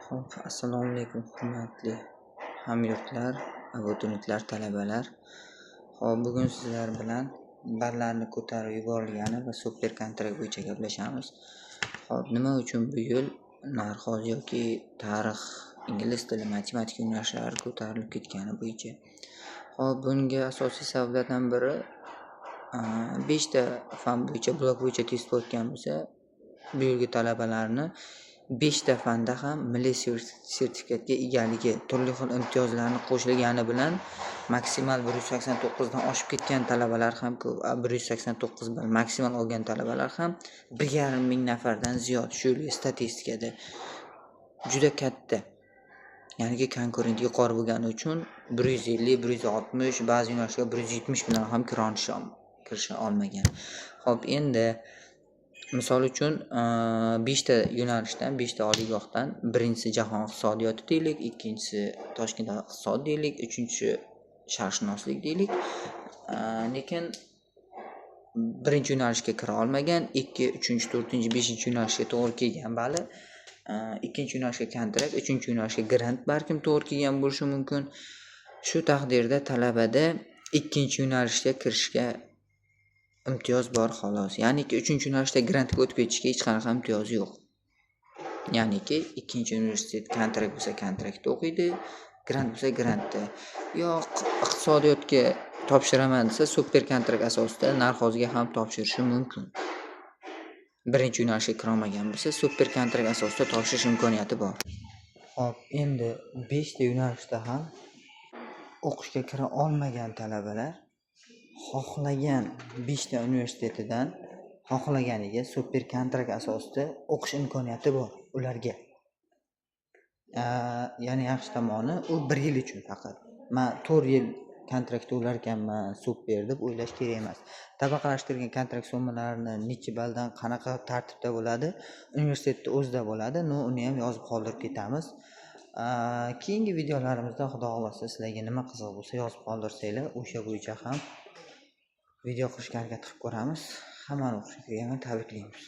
Xo'p, assalomu alaykum hurmatli hamyurtlar, abituriyentlar, talabalar. Xo'p, bugun sizlar bilan ballarni ko'tarib yuborilgani va super kontrakt bo'yicha gaplashamiz. Xo'p, nima uchun bu yil narxoz yoki tarix, ingliz tili, matematika yo'nalishlari ko'tarilib ketgani bo'yicha. Xo'p, bunga asosiy sabablardan biri 5 ta fan bo'yicha, blok bo'yicha test o'tgan bo'lsa, bu yilgi talabalarni 5 ta fanda ham milliy sertifikatga egaligi, turli xil imtiyozlarni qo'shilgani bilan maksimal 189 dan oshib ketgan talabalar ham ko'p. 189 ball maksimal olgan talabalar ham 1,5 ming nafardan ziyod. Shu yilgi statistikada juda katta. Ya'ni konkurent yuqori bo'lgani uchun 150, 160, ba'zi yo'nalishlarga 170 bilan ham kirisha olmagan. Xo'p, endi misol uchun 5 ta yo'nalishdan, 5 ta oliygohdan birinchisi jahon iqtisodiyoti deylik, ikkinchisi Toshkent iqtisod deylik, uchinchisi sharqshunoslik deylik. Lekin birinchi yo'nalishga kira olmagan, 2, 3, 4, 5 yo'nalishga to'g'ri kelgan bali, ikkinchi yo'nalishga kontrakt, uchinchi yo'nalishga grant balkim to'g'ri kelgan bo'lishi mumkin. Shu taqdirda talabada ikkinchi yo'nalishga kirishga imtiyoz bor xolos. Ya'niki 3-yo'nalishda grantga o'tib ketishga hech qanaqa imtiyoz yo'q. Ya'niki ikkinchi universitet kontrakt bo'lsa kontraktda o'qiydi, grant bo'lsa grantda. Yo'q, iqtisodiyotga topshiraman desa super kontrakt asosida narxozga ham topshirishi mumkin. Birinchi yo'nalishga kira olmagan bo'lsa, super kontrakt asosida topshirish imkoniyati bor. Xo'p, endi 5 ta yo'nalishda ham o'qishga kira olmagan talabalar xohlagan 5 ta universitetidan xohlaganiga super kontrakt asosida o'qish imkoniyati bor ularga. Ya'ni yaxshi tomoni u 1 yil uchun faqat. Men 4 yil kontraktda ular ekanman, super deb o'ylash kerak emas. Tabaqalashtirilgan kontrakt summalarini necha balldan qanaqa tartibda bo'ladi, universitetda o'zida bo'ladi. Uni ham yozib qoldirib ketamiz. Keyingi videolarimizda xudo xolasa sizlarga nima qiziq bo'lsa yozib qoldirsanglar, o'sha bo'yicha ham video qilishga harakat qilib ko'ramiz. Hammani o'qishga kirganini tabriklaymiz.